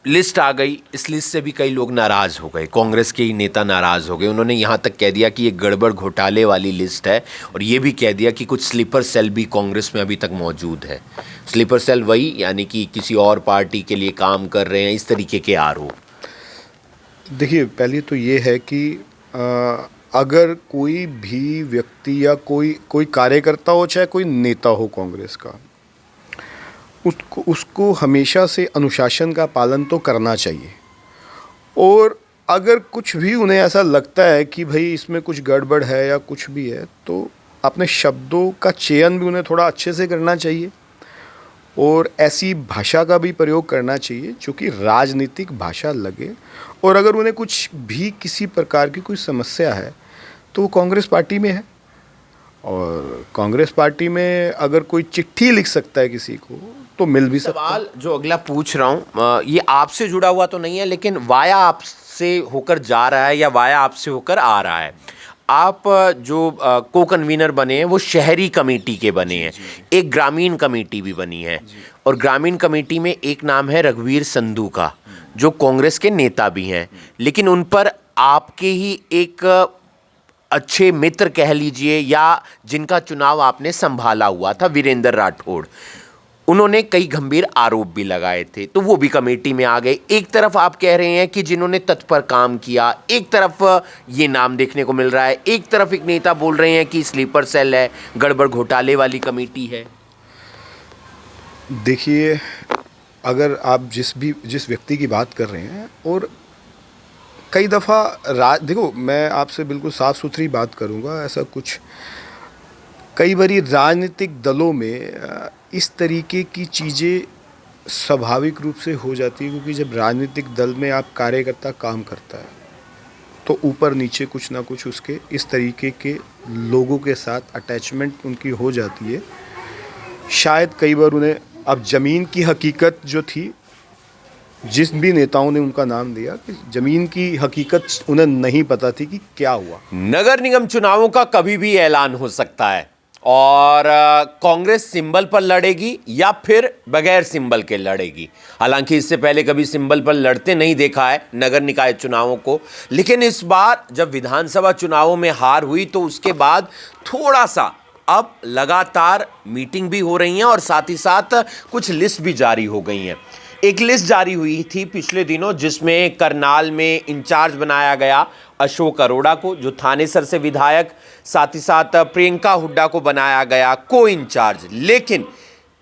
List आ गई, इस list से भी कई लोग नाराज़ हो गए, कांग्रेस के ही नेता नाराज़ हो गए। उन्होंने यहाँ तक कह दिया कि ये गड़बड़ घोटाले वाली लिस्ट है, और ये भी कह दिया कि कुछ स्लीपर सेल भी कांग्रेस में अभी तक मौजूद है। स्लीपर सेल वही, यानी कि किसी और पार्टी के लिए काम कर रहे हैं, इस तरीके के आरोप। देखिए, पहले तो ये है कि अगर कोई भी व्यक्ति या कोई कार्यकर्ता हो, चाहे कोई नेता हो कांग्रेस का, उसको हमेशा से अनुशासन का पालन तो करना चाहिए। और अगर कुछ भी उन्हें ऐसा लगता है कि भाई इसमें कुछ गड़बड़ है या कुछ भी है, तो अपने शब्दों का चयन भी उन्हें थोड़ा अच्छे से करना चाहिए, और ऐसी भाषा का भी प्रयोग करना चाहिए जो कि राजनीतिक भाषा लगे। और अगर उन्हें कुछ भी किसी प्रकार की कोई समस्या है तो वो कांग्रेस पार्टी में है, और कांग्रेस पार्टी में अगर कोई चिट्ठी लिख सकता है किसी को तो मिल भी सकता है। सवाल जो अगला पूछ रहा हूँ, ये आपसे जुड़ा हुआ तो नहीं है, लेकिन वाया आपसे होकर जा रहा है या वाया आपसे होकर आ रहा है। आप जो को कन्वीनर बने हैं वो शहरी कमेटी के बने हैं, एक ग्रामीण कमेटी भी बनी है, और ग्रामीण कमेटी में एक नाम है रघुवीर संधू का, जो कांग्रेस के नेता भी हैं, लेकिन उन पर आपके ही एक अच्छे मित्र कह लीजिए, या जिनका चुनाव आपने संभाला हुआ था, वीरेंद्र राठौड़, उन्होंने कई गंभीर आरोप भी लगाए थे, तो वो भी कमेटी में आ गए। एक तरफ आप कह रहे हैं कि जिन्होंने तत्पर काम किया, एक तरफ ये नाम देखने को मिल रहा है, एक तरफ एक नेता बोल रहे हैं कि स्लीपर सेल है, गड़बड़ घोटाले वाली कमेटी है। देखिए, अगर आप जिस व्यक्ति की बात कर रहे हैं, और कई दफ़ा देखो, मैं आपसे बिल्कुल साफ़ सुथरी बात करूंगा, ऐसा कुछ कई बारी राजनीतिक दलों में इस तरीके की चीज़ें स्वाभाविक रूप से हो जाती है, क्योंकि जब राजनीतिक दल में आप कार्यकर्ता काम करता है तो ऊपर नीचे कुछ ना कुछ उसके इस तरीके के लोगों के साथ अटैचमेंट उनकी हो जाती है। शायद कई बार उन्हें, अब ज़मीन की हकीकत जो थी, जिस भी नेताओं ने उनका नाम दिया, कि ज़मीन की हकीकत उन्हें नहीं पता थी कि क्या हुआ। नगर निगम चुनावों का कभी भी ऐलान हो सकता है, और कांग्रेस सिंबल पर लड़ेगी या फिर बगैर सिंबल के लड़ेगी। हालांकि इससे पहले कभी सिंबल पर लड़ते नहीं देखा है नगर निकाय चुनावों को, लेकिन इस बार जब विधानसभा चुनावों में हार हुई तो उसके बाद थोड़ा सा अब लगातार मीटिंग भी हो रही हैं, और साथ ही साथ कुछ लिस्ट भी जारी हो गई हैं। एक लिस्ट जारी हुई थी पिछले दिनों, जिसमें करनाल में इंचार्ज बनाया गया अशोक अरोड़ा को, जो थानेसर से विधायक, साथ ही साथ प्रियंका हुड्डा को बनाया गया को इंचार्ज। लेकिन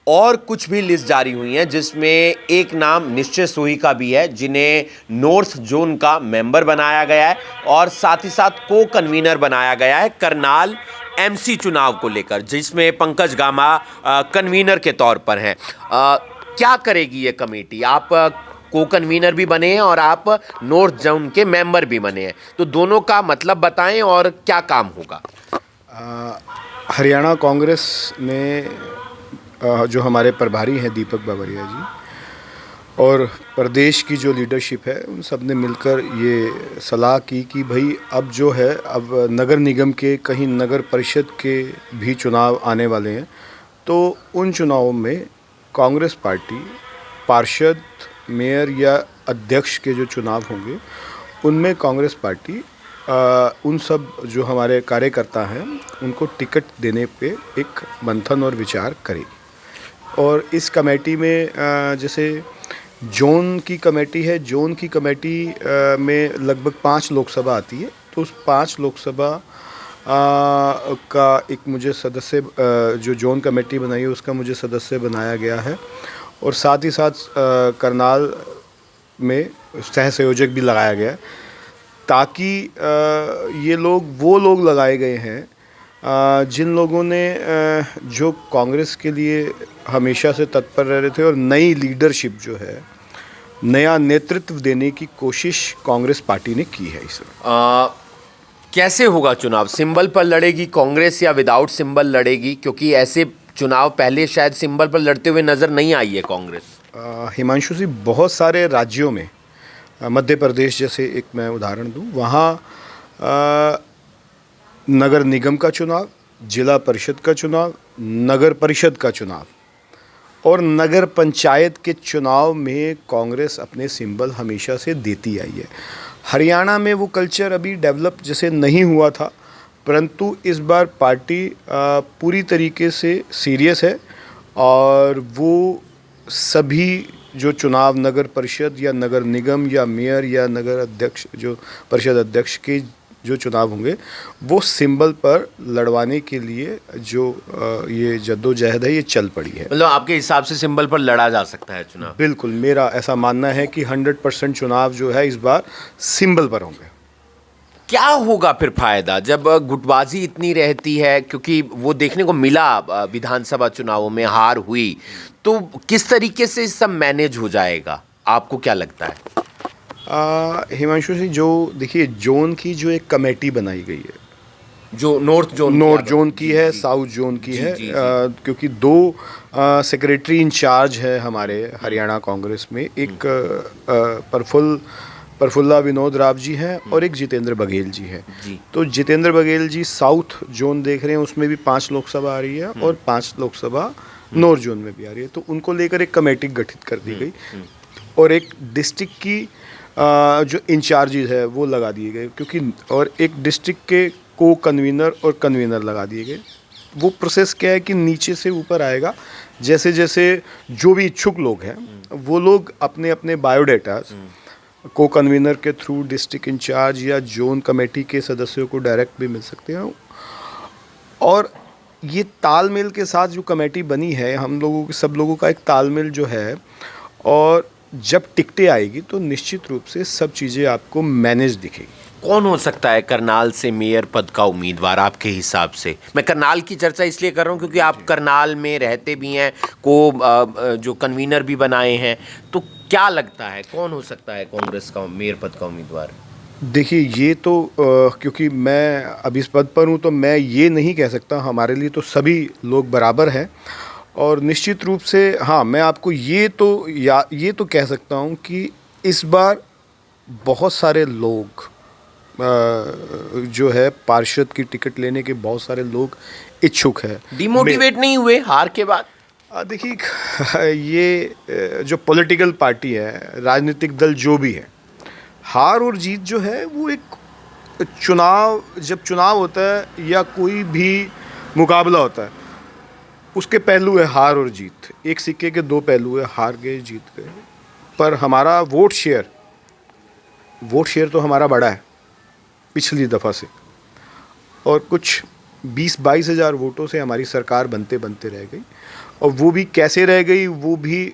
और कुछ भी लिस्ट जारी हुई हैं, जिसमें एक नाम निश्चय सोही का भी है, जिन्हें नॉर्थ जोन का मेंबर बनाया गया है, और साथ ही साथ को कन्वीनर बनाया गया है करनाल एमसी चुनाव को लेकर, जिसमें पंकज गामा कन्वीनर के तौर पर हैं। क्या करेगी ये कमेटी? आप को कन्वीनर भी बने हैं और आप नॉर्थ जोन के मेंबर भी बने हैं, तो दोनों का मतलब बताएं और क्या काम होगा। हरियाणा कांग्रेस में जो हमारे प्रभारी हैं दीपक बाबरिया जी, और प्रदेश की जो लीडरशिप है, उन सब ने मिलकर ये सलाह की कि भाई अब जो है, अब नगर निगम के, कहीं नगर परिषद के भी चुनाव आने वाले हैं, तो उन चुनावों में कांग्रेस पार्टी पार्षद, मेयर या अध्यक्ष के जो चुनाव होंगे, उनमें कांग्रेस पार्टी उन सब जो हमारे कार्यकर्ता हैं उनको टिकट देने पे एक मंथन और विचार करेगी। और इस कमेटी में जैसे जोन की कमेटी है, जोन की कमेटी में लगभग 5 लोकसभा आती है, तो उस 5 लोकसभा का एक मुझे सदस्य, जो जोन कमेटी बनाई है उसका मुझे सदस्य बनाया गया है, और साथ ही साथ करनाल में सह संयोजक भी लगाया गया है, ताकि ये वो लोग लगाए गए हैं जिन लोगों ने जो कांग्रेस के लिए हमेशा से तत्पर रह रहे थे, और नई लीडरशिप जो है, नया नेतृत्व देने की कोशिश कांग्रेस पार्टी ने की है। इसमें कैसे होगा चुनाव? सिंबल पर लड़ेगी कांग्रेस या विदाउट सिंबल लड़ेगी? क्योंकि ऐसे चुनाव पहले शायद सिंबल पर लड़ते हुए नज़र नहीं आई है कांग्रेस। हिमांशु जी, बहुत सारे राज्यों में, मध्य प्रदेश जैसे एक मैं उदाहरण दूं, वहाँ नगर निगम का चुनाव, जिला परिषद का चुनाव, नगर परिषद का चुनाव, और नगर पंचायत के चुनाव में कांग्रेस अपने सिंबल हमेशा से देती आई है। हरियाणा में वो कल्चर अभी डेवलप जैसे नहीं हुआ था, परंतु इस बार पार्टी पूरी तरीके से सीरियस है और वो सभी जो चुनाव नगर परिषद या नगर निगम या मेयर या नगर अध्यक्ष जो परिषद अध्यक्ष के जो चुनाव होंगे वो सिंबल पर लड़वाने के लिए जो ये जद्दोजहद है ये चल पड़ी है। मतलब आपके हिसाब से सिंबल पर लड़ा जा सकता है चुनाव? बिल्कुल, मेरा ऐसा मानना है कि 100% चुनाव जो है इस बार सिंबल पर होंगे। क्या होगा फिर फायदा जब गुटबाजी इतनी रहती है, क्योंकि वो देखने को मिला विधानसभा चुनावों में हार हुई, तो किस तरीके से सब मैनेज हो जाएगा, आपको क्या लगता है? हिमांशु जी, जो देखिए जोन की जो एक कमेटी बनाई गई है, जो नॉर्थ जोन की है, साउथ जोन की है, क्योंकि दो सेक्रेटरी इंचार्ज है हमारे हरियाणा कांग्रेस में, एक प्रफुल्ला विनोद राव जी हैं और एक जितेंद्र बघेल जी हैं। तो जितेंद्र बघेल जी साउथ जोन देख रहे हैं, उसमें भी 5 लोकसभा आ रही है और 5 लोकसभा नॉर्थ जोन में भी आ रही है। तो उनको लेकर एक कमेटी गठित कर दी गई और एक डिस्ट्रिक्ट की जो इंचार्जेस है वो लगा दिए गए, क्योंकि और एक डिस्ट्रिक्ट के को कन्वीनर और कन्वीनर लगा दिए गए। वो प्रोसेस क्या है कि नीचे से ऊपर आएगा, जैसे जैसे जो भी इच्छुक लोग हैं वो लोग अपने अपने बायोडाटास को कन्वीनर के थ्रू डिस्ट्रिक्ट इंचार्ज या जोन कमेटी के सदस्यों को डायरेक्ट भी मिल सकते हैं। और ये तालमेल के साथ जो कमेटी बनी है, हम लोगों के सब लोगों का एक तालमेल जो है, और जब टिकटें आएगी तो निश्चित रूप से सब चीज़ें आपको मैनेज दिखेगी। कौन हो सकता है करनाल से मेयर पद का उम्मीदवार आपके हिसाब से? मैं करनाल की चर्चा इसलिए कर रहा हूँ क्योंकि आप करनाल में रहते भी हैं, को जो कन्वीनर भी बनाए हैं, तो क्या लगता है कौन हो सकता है कांग्रेस का मेयर पद का उम्मीदवार? देखिए, ये तो क्योंकि मैं अब इस पद पर हूँ तो मैं ये नहीं कह सकता, हमारे लिए तो सभी लोग बराबर हैं। और निश्चित रूप से हाँ, मैं आपको ये तो कह सकता हूँ कि इस बार बहुत सारे लोग जो है पार्षद की टिकट लेने के बहुत सारे लोग इच्छुक हैं। डिमोटिवेट नहीं हुए हार के बाद? देखिए, ये जो पॉलिटिकल पार्टी है, राजनीतिक दल जो भी है, हार और जीत जो है वो एक जब चुनाव होता है या कोई भी मुकाबला होता है, उसके पहलू है हार और जीत। एक सिक्के के 2 पहलू है, हार गए जीत गए। पर हमारा वोट शेयर तो हमारा बड़ा है पिछली दफ़ा से, और कुछ 20-22 हज़ार वोटों से हमारी सरकार बनते बनते रह गई। और वो भी कैसे रह गई वो भी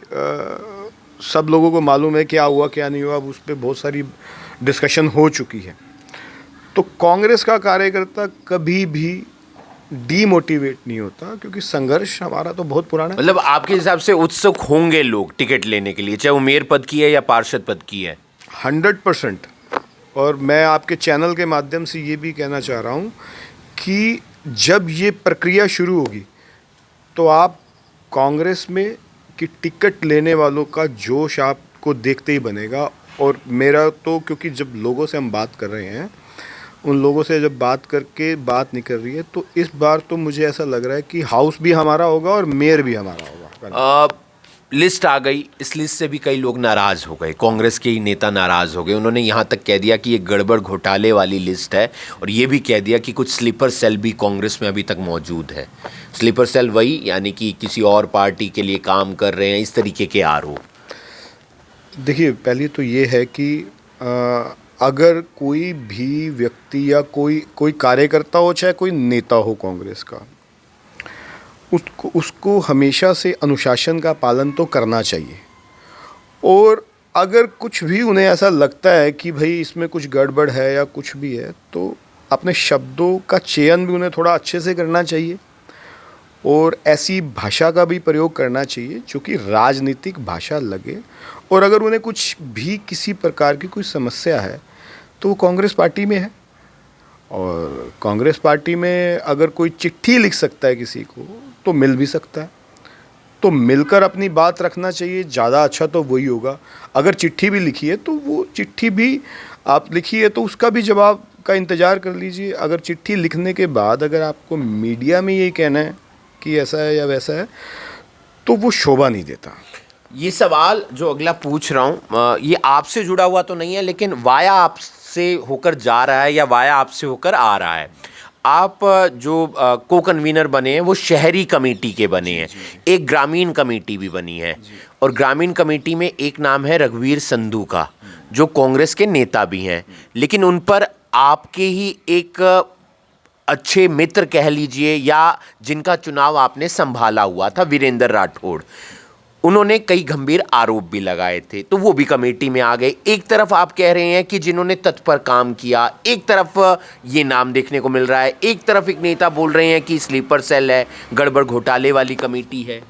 सब लोगों को मालूम है, क्या हुआ क्या नहीं हुआ, अब उस पर बहुत सारी डिस्कशन हो चुकी है। तो कांग्रेस का कार्यकर्ता कभी भी डीमोटिवेट नहीं होता, क्योंकि संघर्ष हमारा तो बहुत पुराना है। मतलब आपके हिसाब से उत्सुक होंगे लोग टिकट लेने के लिए, चाहे वो मेयर पद की है या पार्षद पद की है? 100%। और मैं आपके चैनल के माध्यम से ये भी कहना चाह रहा हूँ कि जब ये प्रक्रिया शुरू होगी तो आप कांग्रेस में कि टिकट लेने वालों का जोश आपको देखते ही बनेगा। और मेरा तो, क्योंकि जब लोगों से हम बात कर रहे हैं, उन लोगों से जब बात करके बात निकल रही है, तो इस बार तो मुझे ऐसा लग रहा है कि हाउस भी हमारा होगा और मेयर भी हमारा होगा। लिस्ट आ गई, इस लिस्ट से भी कई लोग नाराज़ हो गए, कांग्रेस के ही नेता नाराज़ हो गए। उन्होंने यहाँ तक कह दिया कि ये गड़बड़ घोटाले वाली लिस्ट है, और ये भी कह दिया कि कुछ स्लीपर सेल भी कांग्रेस में अभी तक मौजूद है। स्लीपर सेल वही, यानी कि किसी और पार्टी के लिए काम कर रहे हैं, इस तरीके के आरोप। देखिए, पहले तो ये है कि अगर कोई भी व्यक्ति या कोई कार्यकर्ता हो, चाहे कोई नेता हो कांग्रेस का, उसको हमेशा से अनुशासन का पालन तो करना चाहिए। और अगर कुछ भी उन्हें ऐसा लगता है कि भाई इसमें कुछ गड़बड़ है या कुछ भी है, तो अपने शब्दों का चयन भी उन्हें थोड़ा अच्छे से करना चाहिए और ऐसी भाषा का भी प्रयोग करना चाहिए जो कि राजनीतिक भाषा लगे। और अगर उन्हें कुछ भी किसी प्रकार की कोई समस्या है तो वो कांग्रेस पार्टी में है, और कांग्रेस पार्टी में अगर कोई चिट्ठी लिख सकता है किसी को तो मिल भी सकता है, तो मिलकर अपनी बात रखना चाहिए। ज़्यादा अच्छा तो वही होगा। अगर चिट्ठी भी लिखी है तो वो चिट्ठी भी आप लिखी है तो उसका भी जवाब का इंतज़ार कर लीजिए। अगर चिट्ठी लिखने के बाद अगर आपको मीडिया में यही कहना है कि ऐसा है या वैसा है, तो वो शोभा नहीं देता। ये सवाल जो अगला पूछ रहा हूँ ये आपसे जुड़ा हुआ तो नहीं है, लेकिन वाया आपसे होकर जा रहा है या वाया आपसे होकर आ रहा है। आप जो को कन्वीनर बने हैं वो शहरी कमेटी के बने हैं, एक ग्रामीण कमेटी भी बनी है, और ग्रामीण कमेटी में एक नाम है रघुवीर संधू का, जो कांग्रेस के नेता भी हैं, लेकिन उन पर आपके ही एक अच्छे मित्र कह लीजिए या जिनका चुनाव आपने संभाला हुआ था, वीरेंद्र राठौड़, उन्होंने कई गंभीर आरोप भी लगाए थे, तो वो भी कमेटी में आ गए। एक तरफ आप कह रहे हैं कि जिन्होंने तत्पर काम किया, एक तरफ ये नाम देखने को मिल रहा है, एक तरफ एक नेता बोल रहे हैं कि स्लीपर सेल है, गड़बड़ घोटाले वाली कमेटी है।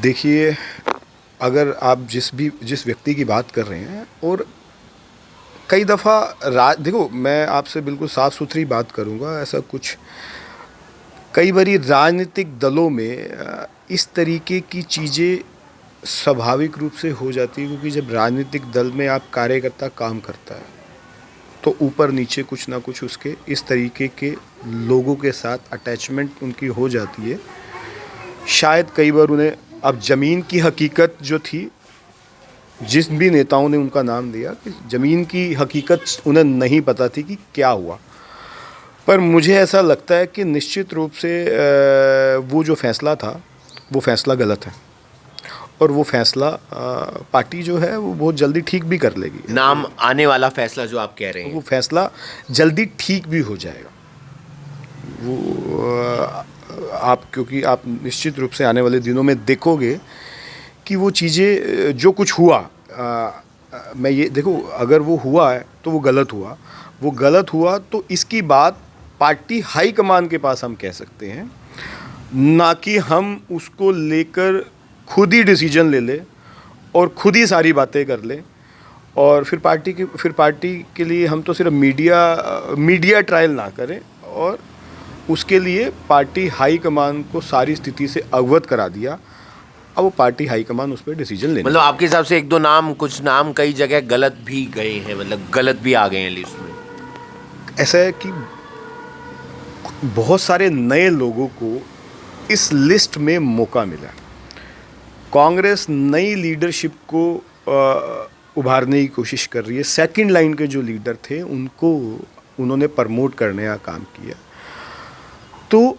देखिए, अगर आप जिस व्यक्ति की बात कर रहे हैं, और कई दफ़ा देखो, मैं आपसे बिल्कुल साफ़ सुथरी बात करूंगा, ऐसा कुछ कई बारी राजनीतिक दलों में इस तरीके की चीज़ें स्वाभाविक रूप से हो जाती है, क्योंकि जब राजनीतिक दल में आप कार्यकर्ता काम करता है तो ऊपर नीचे कुछ ना कुछ उसके इस तरीके के लोगों के साथ अटैचमेंट उनकी हो जाती है। शायद कई बार उन्हें, अब ज़मीन की हकीकत जो थी, जिस भी नेताओं ने उनका नाम दिया कि ज़मीन की हकीकत उन्हें नहीं पता थी कि क्या हुआ, पर मुझे ऐसा लगता है कि निश्चित रूप से वो जो फ़ैसला था वो फ़ैसला गलत है, और वो फ़ैसला पार्टी जो है वो बहुत जल्दी ठीक भी कर लेगी। नाम आने वाला फैसला जो आप कह रहे हैं, वो फ़ैसला जल्दी ठीक भी हो जाएगा। वो क्योंकि आप निश्चित रूप से आने वाले दिनों में देखोगे कि वो चीज़ें जो कुछ हुआ, मैं ये देखो, अगर वो हुआ है तो वो गलत हुआ तो इसकी बात पार्टी हाई कमान के पास हम कह सकते हैं, ना कि हम उसको लेकर खुद ही डिसीजन ले ले और खुद ही सारी बातें कर ले, और फिर पार्टी के लिए हम तो सिर्फ मीडिया ट्रायल ना करें, और उसके लिए पार्टी हाई कमान को सारी स्थिति से अवगत करा दिया। अब वो पार्टी हाई कमान उस पर डिसीजन लेने, मतलब आपके हिसाब से एक दो नाम, कुछ नाम कई जगह गलत भी गए हैं, मतलब गलत भी आ गए हैं लिस्ट में। ऐसा है कि बहुत सारे नए लोगों को इस लिस्ट में मौका मिला। कांग्रेस नई लीडरशिप को उभारने की कोशिश कर रही है। सेकंड लाइन के जो लीडर थे उन्होंने प्रमोट करने का काम किया। तो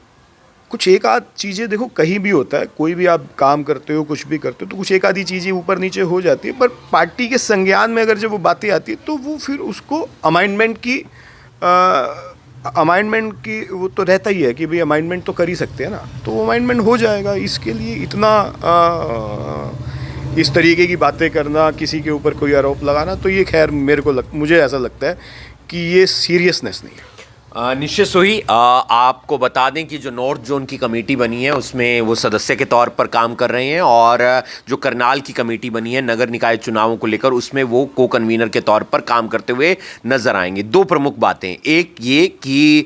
कुछ एक आध चीज़ें देखो, कहीं भी होता है, कोई भी आप काम करते हो, कुछ भी करते हो, तो कुछ एक आधी चीज़ें ऊपर नीचे हो जाती है, पर पार्टी के संज्ञान में अगर जब वो बातें आती है तो वो फिर उसको अमाइंडमेंट की वो तो रहता ही है कि भाई अमाइंडमेंट तो कर ही सकते हैं ना, तो वो अमाइंडमेंट हो जाएगा। इसके लिए इतना इस तरीके की बातें करना, किसी के ऊपर कोई आरोप लगाना, तो ये खैर मुझे ऐसा लगता है कि ये सीरियसनेस नहीं है। निश्चित सोही, आपको बता दें कि जो नॉर्थ जोन की कमेटी बनी है उसमें वो सदस्य के तौर पर काम कर रहे हैं, और जो करनाल की कमेटी बनी है नगर निकाय चुनावों को लेकर, उसमें वो को कन्वीनर के तौर पर काम करते हुए नजर आएंगे। दो प्रमुख बातें, एक ये कि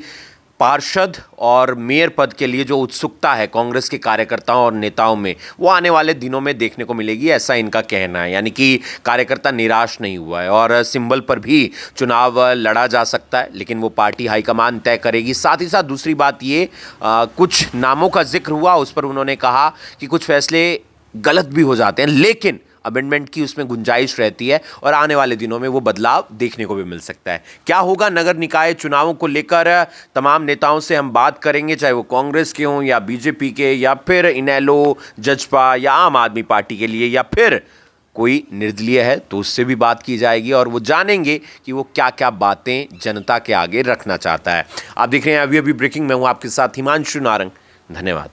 पार्षद और मेयर पद के लिए जो उत्सुकता है कांग्रेस के कार्यकर्ताओं और नेताओं में, वो आने वाले दिनों में देखने को मिलेगी, ऐसा इनका कहना है। यानी कि कार्यकर्ता निराश नहीं हुआ है, और सिंबल पर भी चुनाव लड़ा जा सकता है, लेकिन वो पार्टी हाईकमान तय करेगी। साथ ही साथ दूसरी बात ये, कुछ नामों का जिक्र हुआ, उस पर उन्होंने कहा कि कुछ फैसले गलत भी हो जाते हैं, लेकिन अमेंडमेंट की उसमें गुंजाइश रहती है, और आने वाले दिनों में वो बदलाव देखने को भी मिल सकता है। क्या होगा नगर निकाय चुनावों को लेकर, तमाम नेताओं से हम बात करेंगे, चाहे वो कांग्रेस के हों या बीजेपी के, या फिर इनेलो, जजपा या आम आदमी पार्टी के लिए, या फिर कोई निर्दलीय है तो उससे भी बात की जाएगी, और वो जानेंगे कि वो क्या क्या बातें जनता के आगे रखना चाहता है। आप देख रहे हैं अभी ब्रेकिंग में हूँ आपके साथ हिमांशु नारंग। धन्यवाद।